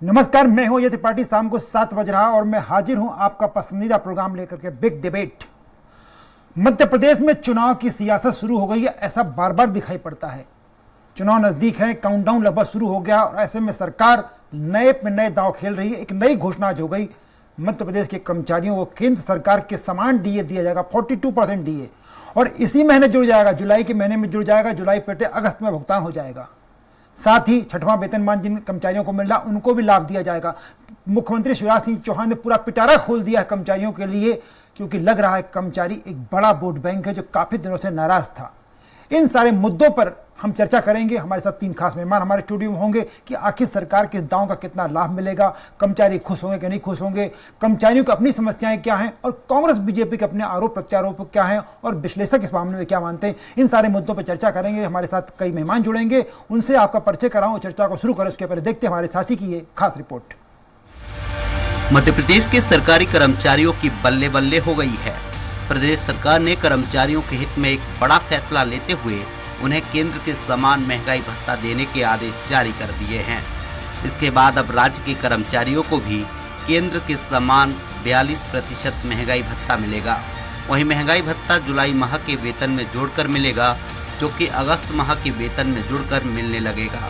नमस्कार, मैं हूं अजय त्रिपाठी। शाम को 7 बज रहा और मैं हाजिर हूं आपका पसंदीदा प्रोग्राम लेकर के, बिग डिबेट। मध्य प्रदेश में चुनाव की सियासत शुरू हो गई है, ऐसा बार बार दिखाई पड़ता है। चुनाव नजदीक है, काउंटडाउन लगभग शुरू हो गया और ऐसे में सरकार नए पे नए दांव खेल रही है। एक नई घोषणा आज हो गई, मध्य प्रदेश के कर्मचारियों को केंद्र सरकार के समान डीए दिया जाएगा, 42% डीए, और इसी महीने जुड़ जाएगा, जुलाई के महीने में जुड़ जाएगा। जुलाई पेटे अगस्त में भुगतान हो जाएगा। साथ ही छठवां वेतनमान जिन कर्मचारियों को मिल रहा उनको भी लाभ दिया जाएगा। मुख्यमंत्री शिवराज सिंह चौहान ने पूरा पिटारा खोल दिया है कर्मचारियों के लिए, क्योंकि लग रहा है कर्मचारी एक बड़ा वोट बैंक है जो काफी दिनों से नाराज था। इन सारे मुद्दों पर हम चर्चा करेंगे। हमारे साथ 3 खास मेहमान हमारे स्टूडियो में होंगे कि आखिर सरकार के दांव का कितना लाभ मिलेगा, कर्मचारी खुश होंगे कि नहीं खुश होंगे, कर्मचारियों की अपनी समस्याएं क्या हैं और कांग्रेस बीजेपी के अपने आरोप प्रत्यारोप क्या हैं और विश्लेषक इस मामले में क्या मानते हैं। इन सारे मुद्दों पर चर्चा करेंगे। हमारे साथ कई मेहमान जुड़ेंगे, उनसे आपका परिचय कराऊं, चर्चा को शुरू करें। उसके पहले देखते हैं हमारे साथी की ये खास रिपोर्ट। मध्य प्रदेश के सरकारी कर्मचारियों की बल्ले बल्ले हो गई है। प्रदेश सरकार ने कर्मचारियों के हित में एक बड़ा फैसला लेते हुए उन्हें केंद्र के समान महंगाई भत्ता देने के आदेश जारी कर दिए हैं। इसके बाद अब राज्य के कर्मचारियों को भी केंद्र के समान 42% महंगाई भत्ता मिलेगा। वहीं महंगाई भत्ता जुलाई माह के वेतन में जोड़कर मिलेगा, जो कि अगस्त माह के वेतन में जुड़कर मिलने लगेगा।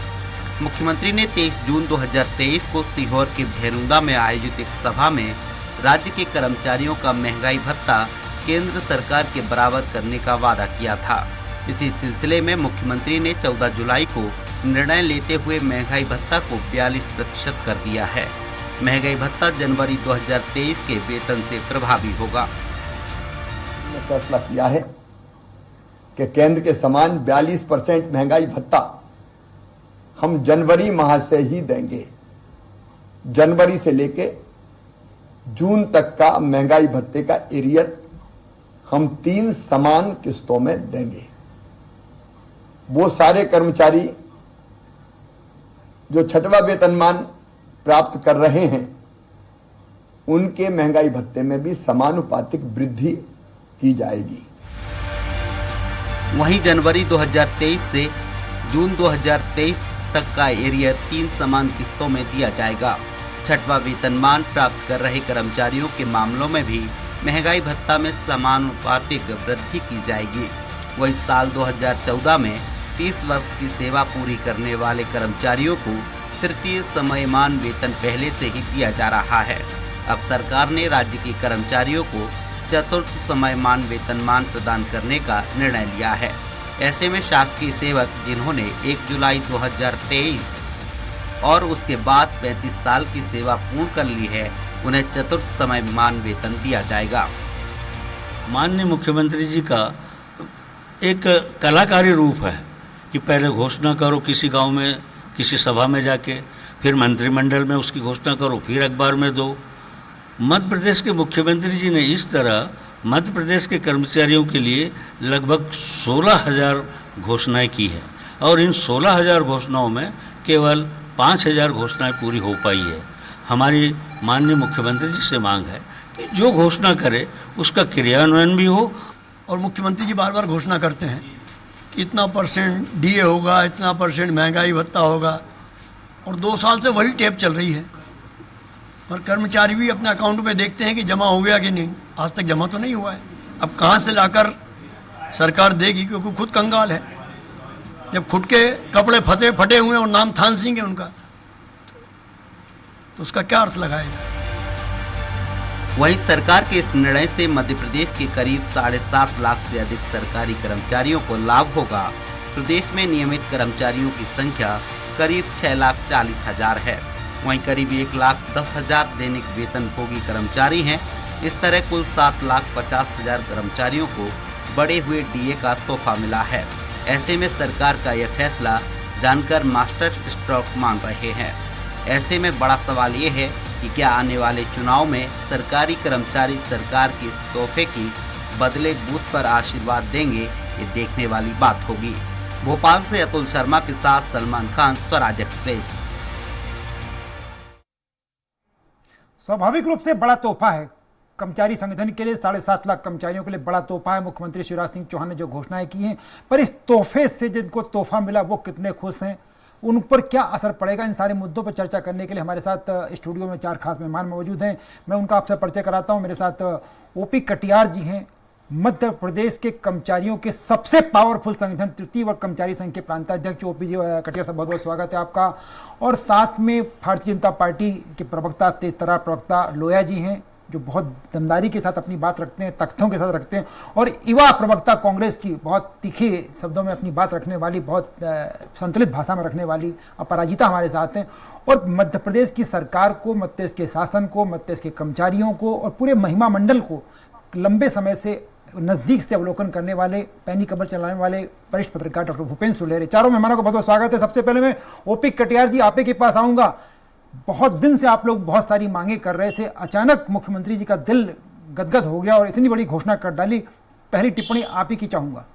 मुख्यमंत्री ने 23 जून 2023 को सीहोर के भेरुंदा में आयोजित एक सभा में राज्य के कर्मचारियों का महंगाई भत्ता केंद्र सरकार के बराबर करने का वादा किया था। इसी सिलसिले में मुख्यमंत्री ने 14 जुलाई को निर्णय लेते हुए महंगाई भत्ता को 42% कर दिया है। महंगाई भत्ता जनवरी 2023 के वेतन से प्रभावी होगा। फैसला किया है कि केंद्र के समान 42% महंगाई भत्ता हम जनवरी माह से ही देंगे। जनवरी से लेके जून तक का महंगाई भत्ते का एरियर हम 3 समान किस्तों में देंगे। वो सारे कर्मचारी जो छठवां वेतनमान प्राप्त कर रहे हैं, उनके महंगाई भत्ते में भी समानुपातिक वृद्धि की जाएगी। वहीं जनवरी 2023 से जून 2023 तक का एरियर 3 समान किस्तों में दिया जाएगा। छठवां वेतनमान प्राप्त कर रहे कर्मचारियों के मामलों में भी महंगाई भत्ता में समानुपातिक वृद्धि की जाएगी। वही साल 2014 में 30 वर्ष की सेवा पूरी करने वाले कर्मचारियों को तृतीय समयमान वेतन पहले से ही दिया जा रहा है। अब सरकार ने राज्य के कर्मचारियों को चतुर्थ समयमान वेतनमान प्रदान करने का निर्णय लिया है। ऐसे में शासकीय सेवक जिन्होंने 1 जुलाई 2023 और उसके बाद 35 साल की सेवा पूर्ण कर ली है, उन्हें चतुर्थ समयमान वेतन दिया जाएगा। माननीय मुख्यमंत्री जी का एक कलाकारी रूप है कि पहले घोषणा करो किसी गांव में, किसी सभा में जाके, फिर मंत्रिमंडल में उसकी घोषणा करो, फिर अखबार में दो। मध्य प्रदेश के मुख्यमंत्री जी ने इस तरह मध्य प्रदेश के कर्मचारियों के लिए लगभग 16,000 घोषणाएं की है और इन 16,000 घोषणाओं में केवल 5,000 घोषणाएं पूरी हो पाई है। हमारी माननीय मुख्यमंत्री जी से मांग है कि जो घोषणा करे उसका क्रियान्वयन भी हो। और मुख्यमंत्री जी बार बार घोषणा करते हैं कि इतना % डीए होगा, इतना % महंगाई भत्ता होगा, और 2 साल से वही टेप चल रही है। और कर्मचारी भी अपने अकाउंट में देखते हैं कि जमा हो गया कि नहीं। आज तक जमा तो नहीं हुआ है। अब कहाँ से लाकर सरकार देगी, क्योंकि खुद कंगाल है। जब खुद के कपड़े फटे हुए और नाम थान सिंह है उनका, तो उसका क्या अर्थ लगाएगा। वहीं सरकार के इस निर्णय से मध्य प्रदेश के करीब 7.5 लाख से अधिक सरकारी कर्मचारियों को लाभ होगा। प्रदेश में नियमित कर्मचारियों की संख्या करीब 6,40,000 है। वहीं करीब 1,10,000 दैनिक वेतनभोगी कर्मचारी हैं। इस तरह कुल 7,50,000 कर्मचारियों को बढ़े हुए डीए का तोहफा मिला है। ऐसे में सरकार का यह फैसला जानकर मास्टर स्ट्रोक मांग रहे हैं। ऐसे में बड़ा सवाल ये है कि क्या आने वाले चुनाव में सरकारी कर्मचारी सरकार के तोहफे की बदले बूथ पर आशीर्वाद देंगे, ये देखने वाली बात होगी। भोपाल से अतुल शर्मा के साथ सलमान खान, स्वराज एक्सप्रेस। स्वाभाविक रूप से बड़ा तोहफा है कर्मचारी संगठन के लिए। 7.5 लाख कर्मचारियों के लिए बड़ा तोहफा है। मुख्यमंत्री शिवराज सिंह चौहान ने जो घोषणाएं की हैं, पर इस तोहफे से जिनको तोहफा मिला वो कितने खुश हैं। उन पर क्या असर पड़ेगा, इन सारे मुद्दों पर चर्चा करने के लिए हमारे साथ स्टूडियो में 4 खास मेहमान मौजूद हैं। मैं उनका आपसे परिचय कराता हूं। मेरे साथ ओपी कटियार जी हैं, मध्य प्रदेश के कर्मचारियों के सबसे पावरफुल संगठन तृतीय वर्ग कर्मचारी संघ के प्रांताध्यक्ष ओपी जी कटियार साहब, बहुत बहुत स्वागत है आपका। और साथ में भारतीय जनता पार्टी के प्रवक्ता, तेज तर्रार प्रवक्ता लोया जी हैं, जो बहुत दमदारी के साथ अपनी बात रखते हैं, तख्तों के साथ रखते हैं। और युवा प्रवक्ता कांग्रेस की, बहुत तीखे शब्दों में अपनी बात रखने वाली, बहुत संतुलित भाषा में रखने वाली अपराजिता हमारे साथ हैं। और मध्य प्रदेश की सरकार को, मध्य प्रदेश के शासन को, मध्य प्रदेश के कर्मचारियों को और पूरे महिमा मंडल को लंबे समय से नजदीक से अवलोकन करने वाले, पैनी कमर चलाने वाले वरिष्ठ पत्रकार डॉक्टर भूपेंद्र सुलेरे। चारों मेहमानों का बहुत बहुत स्वागत है। सबसे पहले मैं ओपी कटियार जी आप के पास आऊंगा। बहुत दिन से आप लोग बहुत सारी मांगे कर रहे थे, अचानक मुख्यमंत्री जी का दिल गदगद हो गया और इतनी बड़ी घोषणा कर डाली। पहली टिप्पणी आप ही की चाहूंगा।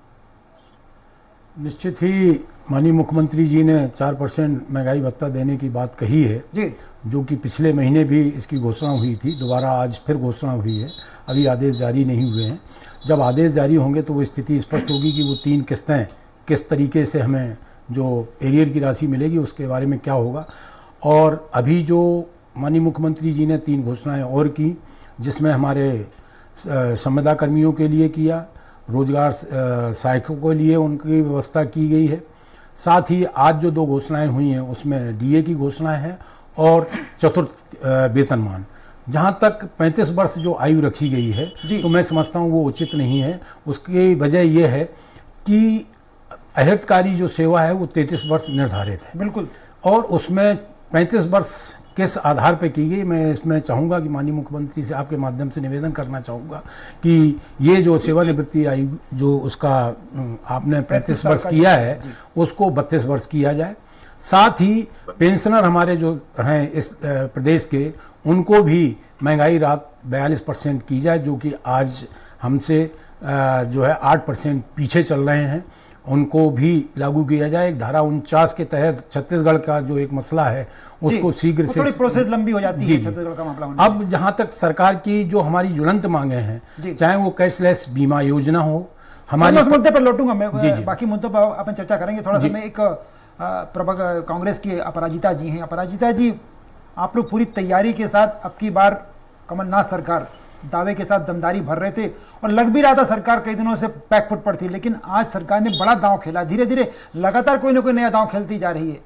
निश्चित ही माननीय मुख्यमंत्री जी ने 4% महंगाई भत्ता देने की बात कही है जी, जो कि पिछले महीने भी इसकी घोषणा हुई थी। दोबारा आज फिर घोषणा हुई है। अभी आदेश जारी नहीं हुए हैं। जब आदेश जारी होंगे तो वो स्थिति स्पष्ट होगी कि वो 3 किस्तें किस तरीके से हमें जो एरियर की राशि मिलेगी उसके बारे में क्या होगा। और अभी जो माननीय मुख्यमंत्री जी ने 3 घोषणाएं और की, जिसमें हमारे संविदा कर्मियों के लिए किया, रोजगार सहायकों के लिए उनकी व्यवस्था की गई है। साथ ही आज जो 2 घोषणाएं हुई हैं उसमें डीए की घोषणा है और चतुर्थ वेतनमान। जहां तक 35 वर्ष जो आयु रखी गई है तो मैं समझता हूं वो उचित नहीं है। उसकी वजह यह है कि अहितकारी जो सेवा है वो 33 वर्ष निर्धारित है, बिल्कुल, और उसमें 35 वर्ष किस आधार पर की गई। मैं इसमें चाहूँगा कि माननीय मुख्यमंत्री से आपके माध्यम से निवेदन करना चाहूँगा कि ये जो सेवानिवृत्ति आयु जो उसका आपने 35 वर्ष किया है उसको 32 वर्ष किया जाए। साथ ही पेंशनर हमारे जो हैं इस प्रदेश के, उनको भी महंगाई राहत 42% की जाए, जो कि आज हमसे जो है 8% पीछे चल रहे हैं, उनको भी लागू किया जाए। एक धारा 49 के तहत छत्तीसगढ़ का जो एक मसला है उसको शीघ्र से, थोड़ी प्रोसेस लंबी हो जाती है छत्तीसगढ़ का मामला होने। अब जहां तक सरकार की जो हमारी ज्वलंत मांगे हैं, चाहे वो कैशलेस बीमा योजना हो, हमारी उस मुद्दे पर लौटूंगा मैं। बाकी मुद्दों पर अपन चर्चा करेंगे। थोड़ा सा मैं एक कांग्रेस की अपराजिता जी हैं। अपराजिता जी, आप लोग पूरी तैयारी के साथ अब की बार कमलनाथ सरकार दावे के साथ दमदारी भर रहे थे और लग भी रहा था सरकार कई दिनों से बैकफुट पर थी, लेकिन आज सरकार ने बड़ा दांव खेला। धीरे धीरे लगातार कोई ना कोई नया दांव खेलती जा रही है।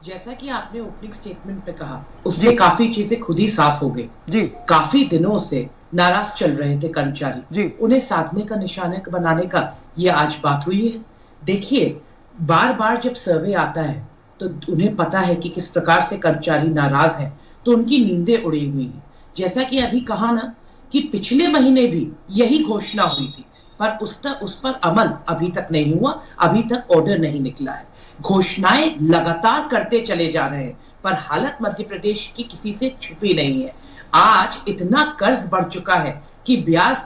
जैसा कि आपने ओपनिंग स्टेटमेंट पे कहा, उससे काफी चीजें खुद ही साफ हो गई जी। काफी दिनों से नाराज चल रहे थे कर्मचारी जी, उन्हें साधने का, निशाने बनाने का ये आज बात हुई है। देखिए, बार बार जब सर्वे आता है तो उन्हें पता है कि किस प्रकार से कर्मचारी नाराज हैं, तो उनकी नींदें उड़ी हुई हैं। जैसा कि अभी कहा ना कि पिछले महीने भी यही घोषणा हुई थी, पर उस पर अमल अभी तक नहीं हुआ, अभी तक ऑर्डर नहीं निकला है। घोषणाएं लगातार करते चले जा रहे हैं, पर हालत मध्य प्रदेश की किसी से छुपी नहीं है। आज इतना कर्ज बढ़ चुका है कि ब्याज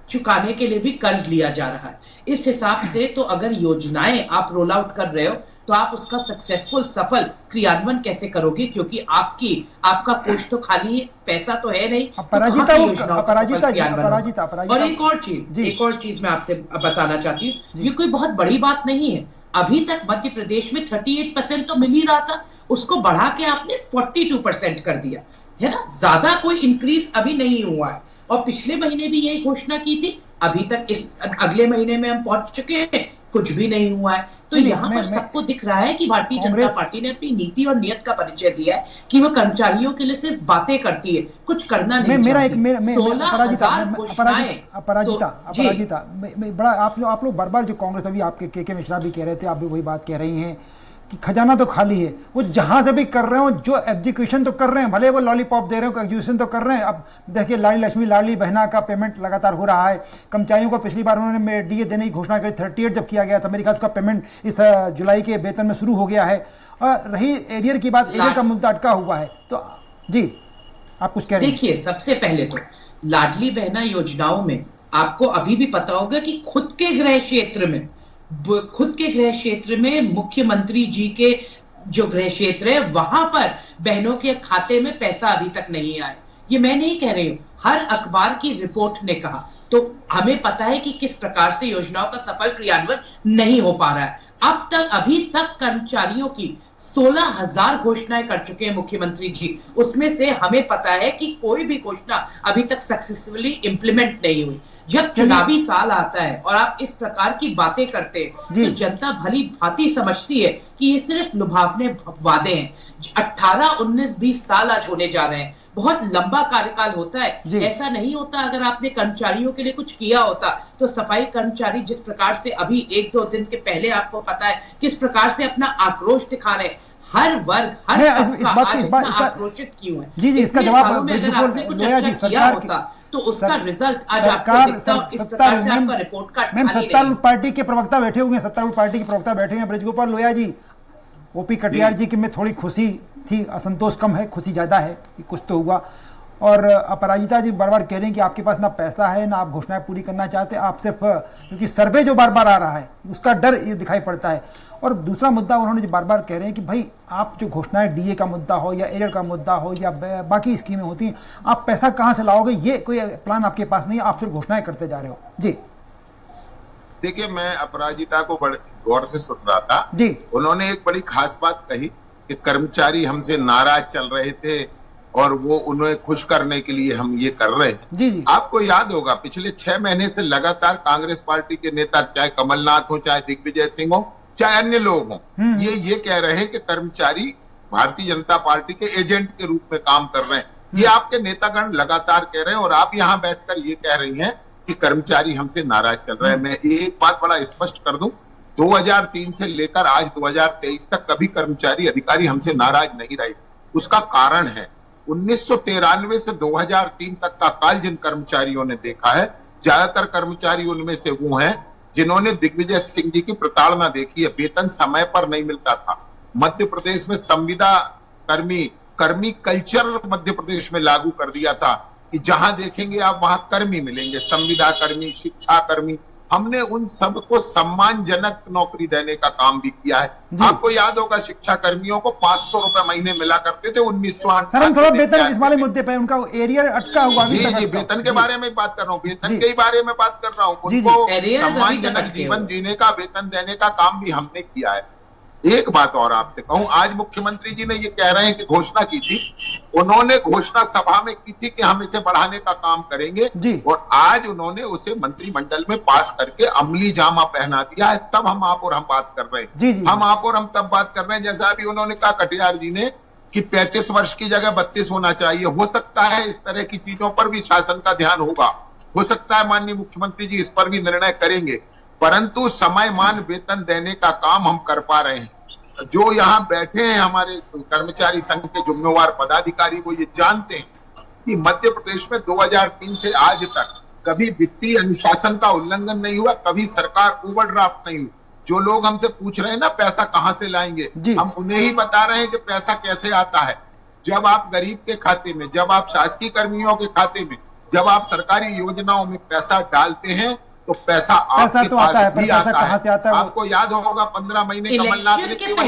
चुकाने के लिए भी कर्ज लिया जा रहा है। इस हिसाब से तो अगर योजनाएं आप रोल आउट कर रहे हो तो आप उसका सक्सेसफुल, सफल क्रियान्वयन कैसे करोगे, क्योंकि आपका कोष तो खाली है, पैसा तो है नहीं। और एक और चीज मैं आपसे बताना चाहती हूँ, ये कोई बहुत बड़ी बात नहीं है। अभी तक मध्य प्रदेश में 38% तो मिल ही रहा था, उसको बढ़ा के आपने 42% कर दिया है ना। ज्यादा कोई इंक्रीज अभी नहीं हुआ है, और पिछले महीने भी यही घोषणा की थी। अभी तक इस अगले महीने में हम पहुंच चुके हैं, कुछ भी नहीं हुआ है। तो यहाँ पर सबको दिख रहा है कि भारतीय जनता पार्टी ने अपनी नीति और नियत का परिचय दिया है कि वो कर्मचारियों के लिए सिर्फ बातें करती है, कुछ करना नहीं। अपराजिता, बड़ा आप लोग बार बार जो कांग्रेस, अभी आपके के मिश्रा भी कह रहे थे, आप भी वही बात कह रही हैं कि खजाना तो खाली है। वो जहां से भी कर रहे हो, जो एग्जीक्यूशन तो कर रहे हैं, भले वो लॉलीपॉप दे रहे हो, एग्जीक्यूशन तो कर रहे हैं। अब देखिए, लाडली लक्ष्मी, लाडली बहना का पेमेंट लगातार हो रहा है। कर्मचारियों को पिछली बार उन्होंने डीए देने की घोषणा करी, 38 जब किया गया था, मेरे ख्याल उसका पेमेंट इस जुलाई के वेतन में शुरू हो गया है। और रही एरियर की बात, एरियर का मुद्दा अटका हुआ है। तो जी, आप कुछ कह रहे हैं। देखिए, सबसे पहले तो लाडली बहना योजनाओं में आपको अभी भी पता होगा कि खुद के गृह क्षेत्र में मुख्यमंत्री जी के जो गृह क्षेत्र है, वहां पर बहनों के खाते में पैसा अभी तक नहीं आया। ये मैं नहीं कह रही हूं, हर अखबार की रिपोर्ट ने कहा। तो हमें पता है कि किस प्रकार से योजनाओं का सफल क्रियान्वयन नहीं हो पा रहा है। अब तक अभी तक कर्मचारियों की 16,000 घोषणाएं कर चुके हैं मुख्यमंत्री जी। उसमें से हमें पता है कि कोई भी घोषणा अभी तक सक्सेसफुली इंप्लीमेंट नहीं हुई। जब चुनावी साल आता है और आप इस प्रकार की बातें करते हैं तो जनता भली भांति समझती है कि ये सिर्फ लुभावने वादे हैं। 18, 19, 20 साल आज होने जा रहे हैं, बहुत लंबा कार्यकाल होता है। ऐसा नहीं होता अगर आपने कर्मचारियों के लिए कुछ किया होता तो सफाई कर्मचारी जिस प्रकार से अभी 1-2 दिन के पहले आपको पता है किस प्रकार से अपना आक्रोश दिखा रहे हैं, हर वर्ग हर आक्रोशित क्यों है। जी इसका जवाब लोया जी सरकार होता तो उसका रिजल्ट आज आपको दिखता इस प्रकार से आपका रिपोर्ट कार्ड मैम सत्तारूढ़ पार्टी के प्रवक्ता बैठे हुए हैं, सत्तारूढ़ पार्टी के प्रवक्ता बैठे हुए हैं ब्रजगोपाल लोया जी। ओपी कटियार जी की में थोड़ी खुशी थी, असंतोष कम है, खुशी ज्यादा है कि कुछ तो हुआ। और अपराजिता जी बार बार कह रहे हैं कि आपके पास ना पैसा है ना आप घोषणाएं पूरी करना चाहते, आप सिर्फ क्योंकि सर्वे जो बार बार आ रहा है उसका डर ये दिखाई पड़ता है। और दूसरा मुद्दा उन्होंने जो बार बार कह रहे हैं कि भाई आप जो घोषणाएं डीए का मुद्दा हो या एरियर का मुद्दा हो या बाकी स्कीमें होती हैं, आप पैसा कहाँ से लाओगे, ये कोई प्लान आपके पास नहीं है, आप सिर्फ घोषणाएं करते जा रहे हो। जी देखिए, मैं अपराजिता को बड़े गौर से सुन रहा था जी। उन्होंने एक बड़ी खास बात कही कि कर्मचारी हमसे नाराज चल रहे थे और वो उन्हें खुश करने के लिए हम ये कर रहे हैं। जी जी। आपको याद होगा पिछले 6 महीने से लगातार कांग्रेस पार्टी के नेता, चाहे कमलनाथ हो, चाहे दिग्विजय सिंह हो, चाहे अन्य लोग हों, ये कह रहे हैं कि कर्मचारी भारतीय जनता पार्टी के एजेंट के रूप में काम कर रहे हैं। ये आपके नेतागण लगातार कह रहे हैं और आप यहाँ बैठकर ये कह रही हैं कि कर्मचारी हमसे नाराज चल रहे हैं। मैं एक बात बड़ा स्पष्ट कर दूं, 2003 से लेकर आज 2023 तक कभी कर्मचारी अधिकारी हमसे नाराज नहीं रहे। उसका कारण है 1993 से 2003 तक का काल जिन कर्मचारियों ने देखा है, ज्यादातर कर्मचारी उनमें से वो हैं जिन्होंने दिग्विजय सिंह जी की प्रताड़ना देखी है। वेतन समय पर नहीं मिलता था। मध्य प्रदेश में संविदा कर्मी कल्चर मध्य प्रदेश में लागू कर दिया था कि जहां देखेंगे आप वहां कर्मी मिलेंगे, संविदा कर्मी, शिक्षा कर्मी। हमने उन सबको सम्मानजनक नौकरी देने का काम भी किया है। आपको याद होगा शिक्षा कर्मियों को 500 रुपए महीने मिला करते थे 1998। सर हम थोड़ा वेतन इस वाले मुद्दे पे उनका एरियर अटका हुआ। जी वेतन के बारे में बात कर रहा हूँ, वेतन के बारे में बात कर रहा हूँ। उनको सम्मानजनक जीवन जीने का, वेतन देने का काम भी हमने किया है। एक बात और आपसे कहूं, आज मुख्यमंत्री जी ने ये कह रहे हैं कि घोषणा की थी, उन्होंने घोषणा सभा में की थी कि हम इसे बढ़ाने का काम करेंगे और आज उन्होंने उसे मंत्रिमंडल में पास करके अमली जामा पहना दिया है। तब हम आप और हम बात कर रहे हैं। हम आप और हम तब बात कर रहे हैं जैसा अभी उन्होंने कहा कटियार जी ने कि 35 वर्ष की जगह 32 होना चाहिए। हो सकता है इस तरह की चीजों पर भी शासन का ध्यान होगा, हो सकता है माननीय मुख्यमंत्री जी इस पर भी निर्णय करेंगे, परंतु समयमान वेतन देने का काम हम कर पा रहे हैं। जो यहाँ बैठे हैं हमारे कर्मचारी संघ के जिम्मेवार पदाधिकारी, वो ये जानते हैं कि मध्य प्रदेश में 2003 से आज तक कभी वित्तीय अनुशासन का उल्लंघन नहीं हुआ, कभी सरकार ओवरड्राफ्ट नहीं हुई। जो लोग हमसे पूछ रहे हैं ना पैसा कहां से लाएंगे, हम उन्हें ही बता रहे हैं कि पैसा कैसे आता है। जब आप गरीब के खाते में, जब आप शासकीय कर्मियों के खाते में, जब आप सरकारी योजनाओं में पैसा डालते हैं तो पैसा आपके तो पास आता है, भी पैसा आता कहाँ से आता है। है? आपको याद होगा 15 महीने कमलनाथ ने केवल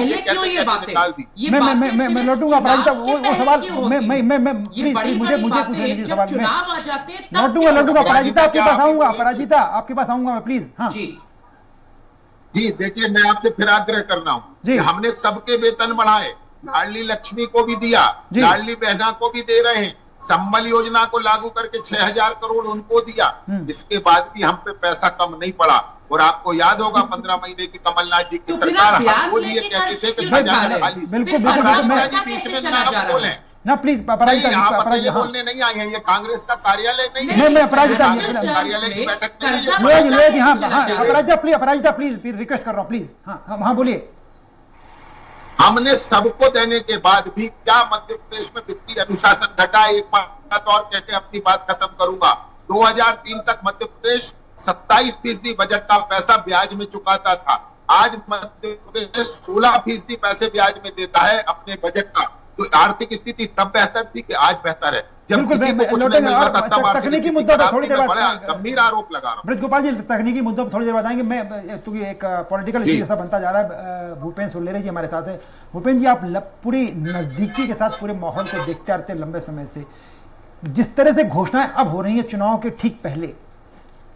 निकाल दी। मैं लौटूंगा अपराजिता, वो सवाल मैं प्लीज मुझे पूछने दीजिए सवाल। मैं लौटूंगा अपराजिता, आपके पास आऊंगा, अपराजिता आपके पास आऊंगा मैं, प्लीज। हाँ जी देखिए, मैं आपसे फिर आग्रह कर रहा हूँ कि हमने सबके वेतन बढ़ाए, लाडली लक्ष्मी को भी दिया, लाडली बहना को भी दे रहे हैं, संबल योजना को लागू करके 6,000 करोड़ उनको दिया। इसके बाद भी हम पे पैसा कम नहीं पड़ा। और आपको याद होगा 15 महीने की कमलनाथ जी की सरकार हम रोज ये कहते थे कि बिल्कुल बीच में ना बोले ना प्लीज। बोलने नहीं आए हैं, ये कांग्रेस का कार्यालय नहीं है, मैं अपराजिता कार्यालय की बैठक नहीं है। अपराजिता प्लीज रिक्वेस्ट कर रहा हूँ, प्लीज। हाँ बोलिए। हमने सबको देने के बाद भी क्या मध्य प्रदेश में वित्तीय अनुशासन घटा? एक बात और कह के अपनी बात खत्म करूंगा। 2003 तक मध्य प्रदेश 27% बजट का पैसा ब्याज में चुकाता था। आज मध्य प्रदेश 16% पैसे ब्याज में देता है अपने बजट का। तो आर्थिक स्थिति तब बेहतर थी कि आज बेहतर है? जब किसी को कुछ नहीं मिल रहा था तब तकनीकी मुद्दों पर थोड़ी देर बाद गंभीर आरोप लगा रहा हूं। ब्रजगोपाल जी तकनीकी मुद्दों पर थोड़ी देर बाद आएंगे। मैं तो एक पॉलिटिकल इश्यू जैसा बनता जा रहा है। भूपेन सुल्लेरे जी हमारे साथ है। भूपेन जी, आप पूरी नजदीकी के साथ पूरे माहौल को देखते आते लंबे समय से, जिस तरह से घोषणाएं अब हो रही हैं चुनाव के ठीक पहले,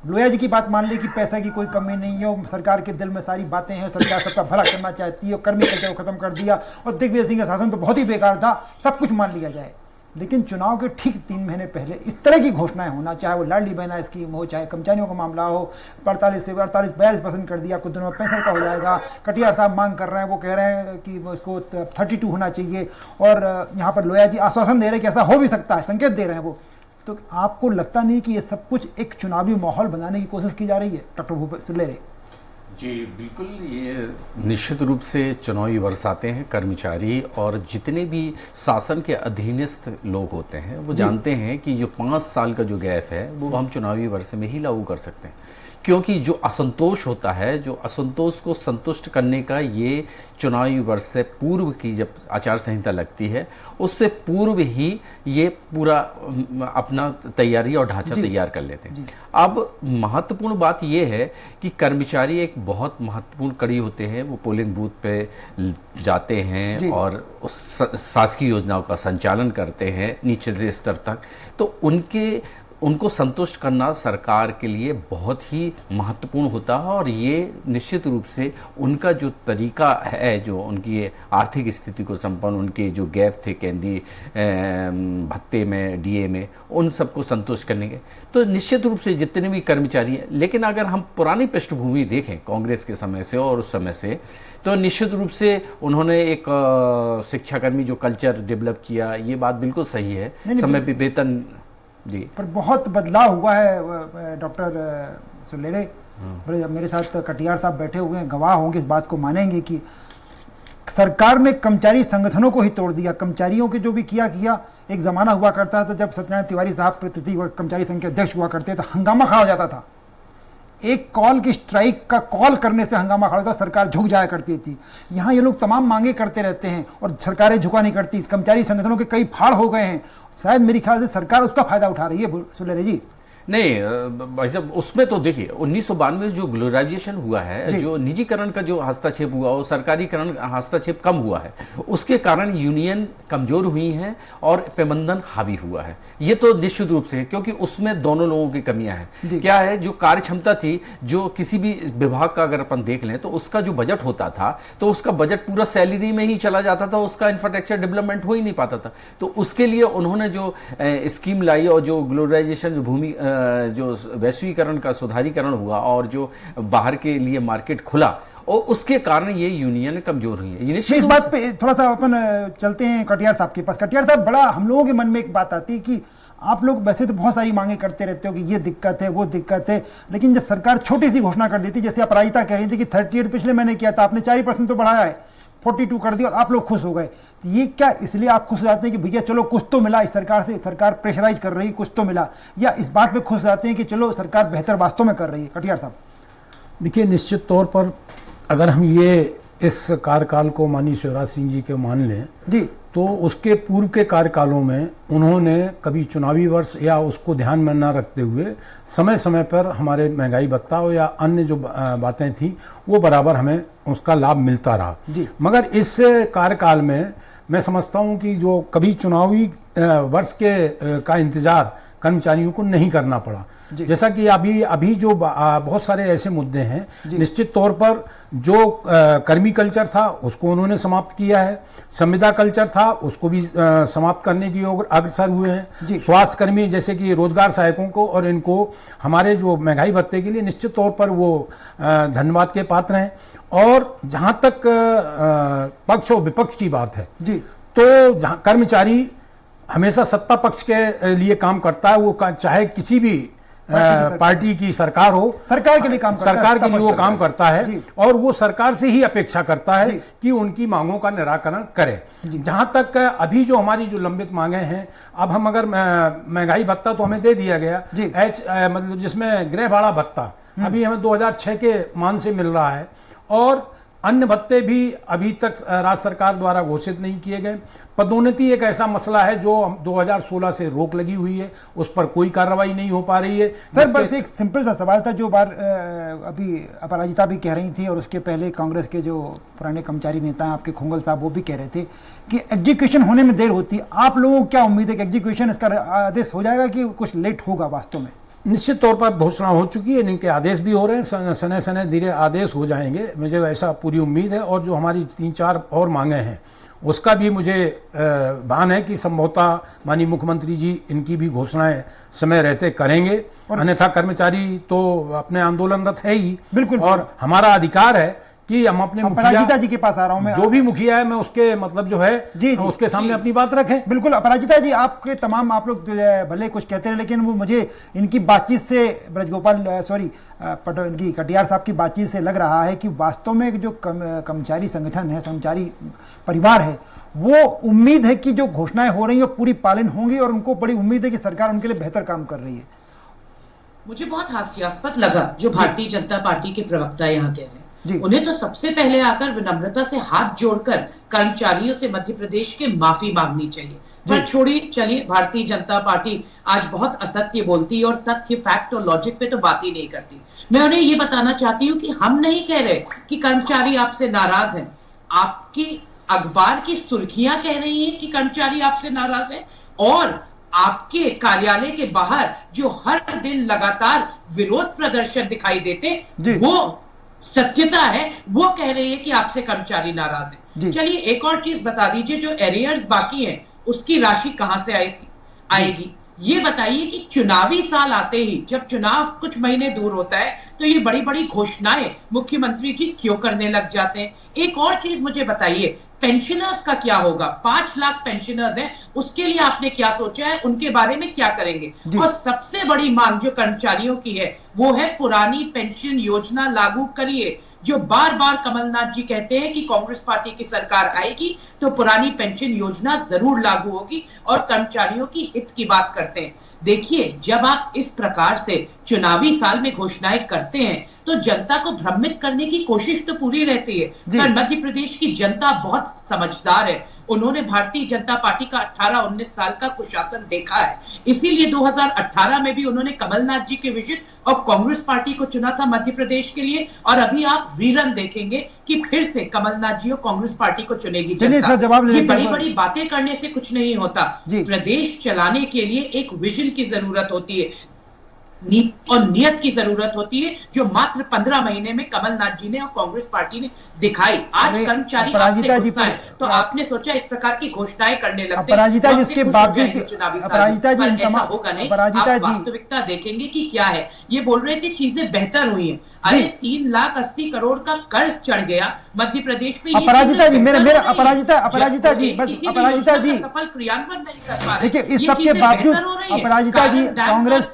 लोया जी की बात मान ली कि पैसे की कोई कमी नहीं है और सरकार के दिल में सारी बातें हैं, सरकार सबका भला करना चाहती है और कर्मी कल्चर को खत्म कर दिया और दिग्विजय सिंह का शासन तो बहुत ही बेकार था, सब कुछ मान लिया जाए। लेकिन चुनाव के ठीक 3 महीने पहले इस तरह की घोषणाएं होना, चाहे वो लाडली बहना स्कीम हो, चाहे कर्मचारियों का मामला हो, 42% कर दिया, कुछ दिनों में 65 का हो जाएगा। कटियार साहब मांग कर रहे हैं, वो कह रहे हैं कि उसको 32 होना चाहिए और यहाँ पर लोया जी आश्वासन दे रहे हैं कि ऐसा हो भी सकता है, संकेत दे रहे हैं वो। तो आपको लगता नहीं कि ये सब कुछ एक चुनावी माहौल बनाने की कोशिश की जा रही है डॉक्टर भूपेश सुल्लेरे? जी बिल्कुल, ये निश्चित रूप से चुनावी वर्ष आते हैं, कर्मचारी और जितने भी शासन के अधीनस्थ लोग होते हैं वो जानते हैं कि जो 5 साल का जो गैप है वो हम चुनावी वर्ष में ही लागू कर सकते हैं, क्योंकि जो असंतोष होता है, जो असंतोष को संतुष्ट करने का ये चुनावी वर्ष से पूर्व की जब आचार संहिता लगती है उससे पूर्व ही ये पूरा अपना तैयारी और ढांचा तैयार कर लेते हैं। अब महत्वपूर्ण बात ये है कि कर्मचारी एक बहुत महत्वपूर्ण कड़ी होते हैं, वो पोलिंग बूथ पे जाते हैं और उस शासकीय योजनाओं का संचालन करते हैं निचले स्तर तक, तो उनको संतुष्ट करना सरकार के लिए बहुत ही महत्वपूर्ण होता है और ये निश्चित रूप से उनका जो तरीका है, जो उनकी आर्थिक स्थिति को संपन्न, उनके जो गैप थे केंद्रीय भत्ते में, डीए में, उन सबको संतुष्ट करने के, तो निश्चित रूप से जितने भी कर्मचारी हैं। लेकिन अगर हम पुरानी पृष्ठभूमि देखें कांग्रेस के समय से और उस समय से, तो निश्चित रूप से उन्होंने एक शिक्षाकर्मी जो कल्चर डेवलप किया, ये बात बिल्कुल सही है, समय पे वेतन जी, पर बहुत बदलाव हुआ है डॉक्टर सुल्लेरे। मेरे साथ कटियार साहब बैठे हुए हैं, गवाह होंगे, इस बात को मानेंगे कि सरकार ने कर्मचारी संगठनों को ही तोड़ दिया। कर्मचारियों के जो भी किया एक जमाना हुआ करता था जब सत्यनारायण तिवारी साहब कर्मचारी संघ के अध्यक्ष हुआ करते तो हंगामा खड़ा हो जाता था। एक कॉल की स्ट्राइक का कॉल करने से हंगामा खड़ा था, सरकार झुक जाया करती थी। यहाँ ये लोग तमाम मांगे करते रहते हैं और सरकारें झुका नहीं करती। कर्मचारी संगठनों के कई फाड़ हो गए हैं, शायद मेरी ख्याल से सरकार उसका फायदा उठा रही है। सुल्लेरे जी नहीं भाई साहब, उसमें तो देखिए 1992 में जो ग्लोबलाइजेशन हुआ है, जो निजीकरण का जो हस्तक्षेप हुआ और सरकारीकरण हस्तक्षेप कम हुआ है, उसके कारण यूनियन कमजोर हुई हैं और प्रबंधन हावी हुआ है। ये तो निश्चित रूप से, क्योंकि उसमें दोनों लोगों की कमियां हैं। क्या है, जो कार्य क्षमता थी, जो किसी भी विभाग का अगर अपन देख लें तो उसका जो बजट होता था तो उसका बजट पूरा सैलरी में ही चला जाता था, उसका इंफ्रास्ट्रक्चर डेवलपमेंट हो ही नहीं पाता था। तो उसके लिए उन्होंने जो स्कीम लाई और जो ग्लोबलाइजेशन भूमि जो वैश्वीकरण का सुधारीकरण हुआ और जो बाहर के लिए मार्केट खुला और उसके कारण ये यूनियन कमजोर हुई है। इस बात पे थोड़ा सा अपन चलते हैं कटियार साहब के पास। कटियार साहब, बड़ा हम लोगों के मन में एक बात आती है कि आप लोग वैसे तो बहुत सारी मांगे करते रहते हो कि ये दिक्कत है वो दिक्कत है, लेकिन जब सरकार छोटी सी घोषणा कर देती, जैसे अपराजिता कह रही थी कि 38 पिछले महीने किया था, आपने 4% तो बढ़ाया है, 42 कर दिया और आप लोग खुश हो गए। ये क्या इसलिए आप खुश हो जाते हैं कि भैया चलो कुछ तो मिला इस सरकार से, सरकार प्रेशराइज कर रही है, कुछ तो मिला, या इस बात पे खुश हो जाते हैं कि चलो सरकार बेहतर वास्तव में कर रही है? कटियार साहब देखिए, निश्चित तौर पर अगर हम ये इस कार्यकाल को माननीय शिवराज सिंह जी के मान लें जी, तो उसके पूर्व के कार्यकालों में उन्होंने कभी चुनावी वर्ष या उसको ध्यान में न रखते हुए समय समय पर हमारे महंगाई भत्ता या अन्य जो बातें थी वो बराबर हमें उसका लाभ मिलता रहा जी। मगर इस कार्यकाल में मैं समझता हूं कि जो कभी चुनावी वर्ष के का इंतजार कर्मचारियों को नहीं करना पड़ा। जैसा कि अभी जो बहुत सारे ऐसे मुद्दे हैं, निश्चित तौर पर जो कर्मी कल्चर था उसको उन्होंने समाप्त किया है, संविदा कल्चर था उसको भी समाप्त करने की ओर अग्रसर हुए हैं। स्वास्थ्य कर्मी जैसे कि रोजगार सहायकों को और इनको हमारे जो महंगाई भत्ते के लिए निश्चित तौर पर वो धन्यवाद के पात्र हैं। और जहां तक पक्ष और विपक्ष की बात है जी, तो जहां कर्मचारी हमेशा सत्ता पक्ष के लिए काम करता है, वो चाहे किसी भी पार्टी की सरकार हो, सरकार के लिए काम करता है, सरकार के लिए वो काम करता है और वो सरकार से ही अपेक्षा करता है कि उनकी मांगों का निराकरण करे। जहां तक अभी जो हमारी जो लंबित मांगे हैं, अब हम अगर महंगाई भत्ता तो हमें दे दिया गया, मतलब जिसमें गृह भाड़ा भत्ता अभी हमें 2006 के मान से मिल रहा है और अन्य भत्ते भी अभी तक राज्य सरकार द्वारा घोषित नहीं किए गए। पदोन्नति एक ऐसा मसला है जो 2016 से रोक लगी हुई है, उस पर कोई कार्रवाई नहीं हो पा रही है। सर बस एक सिंपल सा सवाल था, जो बार अभी अपराजिता भी कह रही थी और उसके पहले कांग्रेस के जो पुराने कर्मचारी नेता हैं आपके खोंगल साहब, वो भी कह रहे थे कि एग्जीक्यूशन होने में देर होती है। आप लोगों को क्या उम्मीद है कि एग्जीक्यूशन इसका आदेश हो जाएगा कि कुछ लेट होगा वास्तव में? निश्चित तौर पर घोषणा हो चुकी है, इनके आदेश भी हो रहे हैं, सने सने धीरे आदेश हो जाएंगे, मुझे ऐसा पूरी उम्मीद है। और जो हमारी 3-4 और मांगे हैं उसका भी मुझे भान है कि संभवतः माननीय मुख्यमंत्री जी इनकी भी घोषणाएं समय रहते करेंगे। अन्यथा कर्मचारी तो अपने आंदोलनरत है ही, बिल्कुल, और हमारा अधिकार है कि हम अपने अपराजिता जी के पास आ रहा हूं मैं, जो भी मुखिया है मैं उसके मतलब जो है जी, उसके सामने अपनी बात रखें। बिल्कुल अपराजिता जी, आपके तमाम आप लोग भले कुछ कहते हैं लेकिन वो मुझे इनकी बातचीत से ब्रजगोपाल इनकी कटियार साहब की बातचीत से लग रहा है कि वास्तव में जो कर्मचारी संगठन है, कर्मचारी परिवार है, वो उम्मीद है कि जो घोषणाएं हो रही है पूरी पालन होंगी और उनको बड़ी उम्मीद है कि सरकार उनके लिए बेहतर काम कर रही है। मुझे बहुत हास्यास्पद लगा जो भारतीय जनता पार्टी के प्रवक्ता यहाँ कह रहे हैं। उन्हें तो सबसे पहले आकर विनम्रता से हाथ जोड़कर कर्मचारियों से मध्य प्रदेश के माफी मांगनी चाहिए। पर छोड़िए, चलिए, भारतीय जनता पार्टी आज बहुत असत्य बोलती है और तथ्य, फैक्ट और लॉजिक पे तो बात ही नहीं करती। मैं उन्हें ये बताना चाहती हूँ कि हम नहीं कह रहे कि कर्मचारी आपसे नाराज हैं, आपकी अखबार की सुर्खियां कह रही हैं कि कर्मचारी आपसे नाराज हैं, और आपके कार्यालय के बाहर जो हर दिन लगातार विरोध प्रदर्शन दिखाई देते वो सत्यता है, वो कह रहे हैं कि आपसे कर्मचारी नाराज हैं। चलिए एक और चीज बता दीजिए, जो एरियर्स बाकी हैं उसकी राशि कहां से आएगी ये बताइए कि चुनावी साल आते ही, जब चुनाव कुछ महीने दूर होता है, तो ये बड़ी बड़ी घोषणाएं मुख्यमंत्री जी क्यों करने लग जाते हैं। एक और चीज मुझे बताइए, पेंशनर्स का क्या होगा? 5 लाख पेंशनर्स हैं, उसके लिए आपने क्या सोचा है, उनके बारे में क्या करेंगे? और सबसे बड़ी मांग जो कर्मचारियों की है वो है पुरानी पेंशन योजना लागू करिए। जो बार बार कमलनाथ जी कहते हैं कि कांग्रेस पार्टी की सरकार आएगी तो पुरानी पेंशन योजना जरूर लागू होगी, और कर्मचारियों की हित की बात करते हैं। देखिए, जब आप इस प्रकार से चुनावी साल में घोषणाएं करते हैं तो जनता को भ्रमित करने की कोशिश तो पूरी रहती है, पर मध्य प्रदेश की जनता बहुत समझदार है। उन्होंने भारतीय जनता पार्टी का 18-19 साल का कुशासन देखा है, इसीलिए 2018 में भी उन्होंने कमलनाथ जी के विजिट और कांग्रेस पार्टी को चुना था मध्य प्रदेश के लिए। और अभी आप रीरन देखेंगे कि फिर से कमलनाथ जी और कांग्रेस पार्टी को चुनेगी जनता। ये बड़ी बड़ी बातें करने से कुछ नहीं होता, प्रदेश चलाने के लिए एक विजन की जरूरत होती है और नियत की जरूरत होती है, जो मात्र 15 महीने में कमलनाथ जी ने और कांग्रेस पार्टी ने दिखाई। आज कर्मचारी आपसे गुस्सा है तो आपने सोचा इस प्रकार की घोषणाएं करने लगते हैं। अपराजिता जी, इसके बावजूद अपराजिता जी ऐसा होगा नहीं, आप वास्तविकता देखेंगे कि क्या है। ये बोल रहे थे चीजें बेहतर हुई हैं, अरे 3,80,00,000 करोड़ का कर्ज चढ़ गया मध्य प्रदेश में। अपराजिता जी, मेरा अपराजिता जी, बस अपराजिता जी, सफल क्रियान्वयन नहीं कर पा रहे। देखिए, इस सब के बावजूद अपराजिता जी, कांग्रेस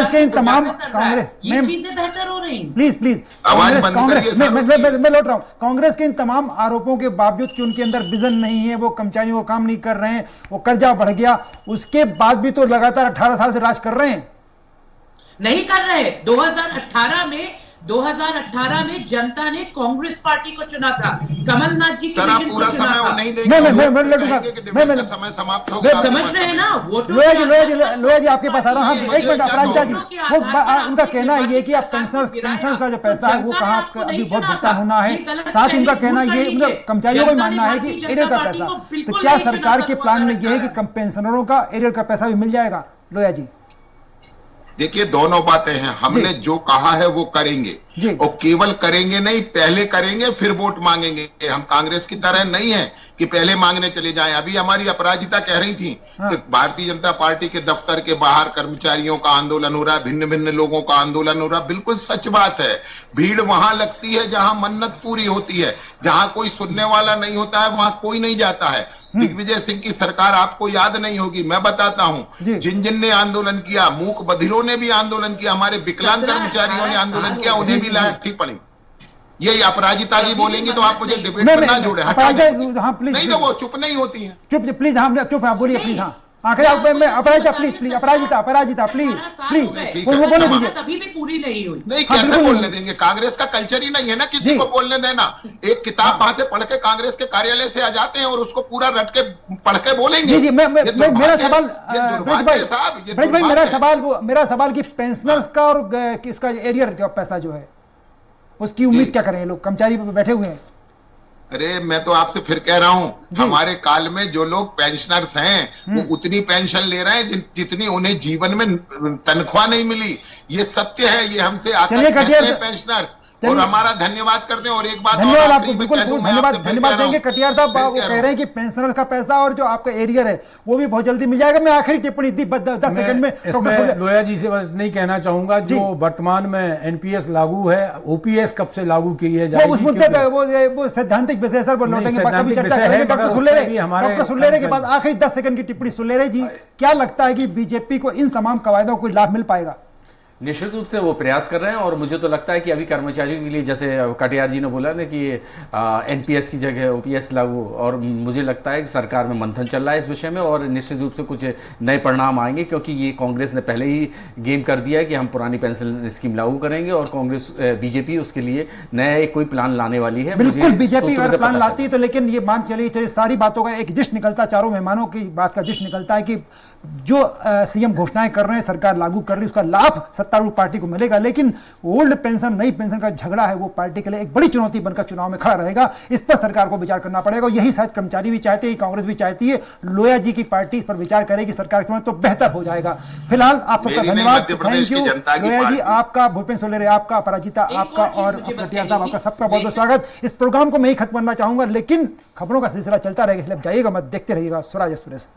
के इन तमाम चीजें बेहतर हो रही हैं। प्लीज कांग्रेस, मैं लौट रहा हूँ। कांग्रेस के इन तमाम आरोपों के बावजूद कि उनके अंदर विजन नहीं है, वो कर्मचारियों को काम नहीं कर रहे हैं, वो कर्जा बढ़ गया, उसके बाद भी तो लगातार 18 साल से राज कर रहे हैं। नहीं कर रहे। 2018 में जनता ने कांग्रेस पार्टी को चुना था, कमलनाथ जी सर, आप पूरा समय वो नहीं देंगे, मैं समय समाप्त हो गया। समझ रहे हैं ना? लोया जी आपके पास आ रहा हूँ, एक मिनट। अपराजिता जी, वो उनका कहना ये कि आप पेंशनर्स का जो पैसा है वो कहाँ अभी बहुत भुगतान होना है, साथ ही उनका कहना ये, मतलब कर्मचारियों को मानना है कि एरियर का पैसा, तो क्या सरकार के प्लान में ये है कि पेंशनरों का एरियर का पैसा भी मिल जाएगा? लोया जी, देखिए, दोनों बातें हैं। हमने जो कहा है वो करेंगे, और केवल करेंगे नहीं, पहले करेंगे फिर वोट मांगेंगे। हम कांग्रेस की तरह नहीं है कि पहले मांगने चले जाएं। अभी हमारी अपराजिता कह रही थी कि भारतीय जनता पार्टी के दफ्तर के बाहर कर्मचारियों का आंदोलन हो रहा है, भिन्न भिन्न लोगों का आंदोलन हो रहा है। बिल्कुल सच बात है। भीड़ वहां लगती है जहां मन्नत पूरी होती है, जहां कोई सुनने वाला नहीं होता है वहां कोई नहीं जाता है। दिग्विजय सिंह की सरकार आपको याद नहीं होगी, मैं बताता हूं, जिन जिन ने आंदोलन किया, मूक बधिरों ने भी आंदोलन किया, हमारे विकलांग कर्मचारियों ने आंदोलन किया, उन्हें भी लाठी पड़ी। यही अपराजिता जी बोलेंगी तो आप मुझे डिबेट में ना जोड़े, हटा दें। नहीं तो वो चुप नहीं होती है। चुप प्लीज, हम चुप है, बोलिए प्लीज। हाँ, आखिर अपराजिता प्लीज, अपराजिता प्लीज वो बोलने दीजिए। अभी भी पूरी नहीं हुई। नहीं, कैसे बोलने देंगे? कांग्रेस का कल्चर ही नहीं है ना किसी को बोलने देना। एक किताब वहां से पढ़ के कांग्रेस के कार्यालय से आ जाते हैं और उसको पूरा रट के पढ़ के बोलेंगे। जी, मेरा सवाल भाई, मेरा सवाल कि पेंशनर्स का और इसका एरियर का पैसा जो है उसकी उम्मीद क्या करें? लोग कर्मचारी बैठे हुए हैं। अरे मैं तो आपसे फिर कह रहा हूं, हमारे काल में जो लोग पेंशनर्स हैं वो उतनी पेंशन ले रहे हैं जितनी उन्हें जीवन में तनख्वाह नहीं मिली। ये सत्य है, ये हमसे आकर कहते हैं पेंशनर्स, और हमारा धन्यवाद करते हैं। और एक बात धन्यवाद आपको, बिल्कुल धन्यवाद देंगे। कटियार साहब वो कह रहे हैं कि पेंशनर का पैसा और जो आपका एरियर है वो भी बहुत जल्दी मिल जाएगा। मैं आखिरी टिप्पणी दी 10 सेकंड में लोया जी से नहीं कहना चाहूंगा, जो वर्तमान में एनपीएस लागू है, ओपीएस कब से लागू की है वो उस मुद्दे पे वो सैद्धांतिक विषय सर, वो लौटेंगे, बाकी चर्चा करेंगे। डॉक्टर सुल्लेरे के बाद आखिरी 10 सेकंड की टिप्पणी। सुल्लेरे जी, क्या लगता है कि बीजेपी को इन तमाम कवायदों को लाभ मिल पाएगा? निश्चित रूप से वो प्रयास कर रहे हैं, और मुझे तो लगता है कि अभी कर्मचारियों के लिए, जैसे कटियार जी ने बोला ना कि एनपीएस की जगह ओपीएस लागू, और मुझे लगता है कि सरकार में मंथन चल रहा है इस विषय में, और निश्चित रूप से कुछ नए परिणाम आएंगे, क्योंकि ये कांग्रेस ने पहले ही गेम कर दिया है कि हम पुरानी पेंशन स्कीम लागू करेंगे, और कांग्रेस बीजेपी उसके लिए नया एक कोई प्लान लाने वाली है। बिल्कुल, बीजेपी अगर प्लान लाती है तो, लेकिन ये मान चलिए सारी बातों का एक जिस्ट निकलता, चारों मेहमानों की बात का जिस्ट निकलता है कि जो सीएम घोषणाएं कर रहे हैं, सरकार लागू कर रही है, उसका लाभ सत्तारूढ़ पार्टी को मिलेगा, लेकिन ओल्ड पेंशन नई पेंशन का झगड़ा है वो पार्टी के लिए एक बड़ी चुनौती बनकर चुनाव में खड़ा रहेगा। इस पर सरकार को विचार करना पड़ेगा, और यही शायद कर्मचारी भी चाहते हैं, कांग्रेस भी चाहती है। लोया जी की पार्टी इस पर विचार करेगी सरकार के समय, तो बेहतर हो जाएगा। फिलहाल आप सबका धन्यवाद, थैंक यू। लोया जी आपका, भूपेंद्र सुल्लेरे आपका, अपराजिता आपका, और कटियार साहब आपका, सबका बहुत बहुत स्वागत। इस प्रोग्राम को मैं ही खत्म करना चाहूंगा, लेकिन खबरों का सिलसिला चलता रहेगा, इसलिए जाइएगा मत, देखते रहिएगा स्वराज एक्सप्रेस।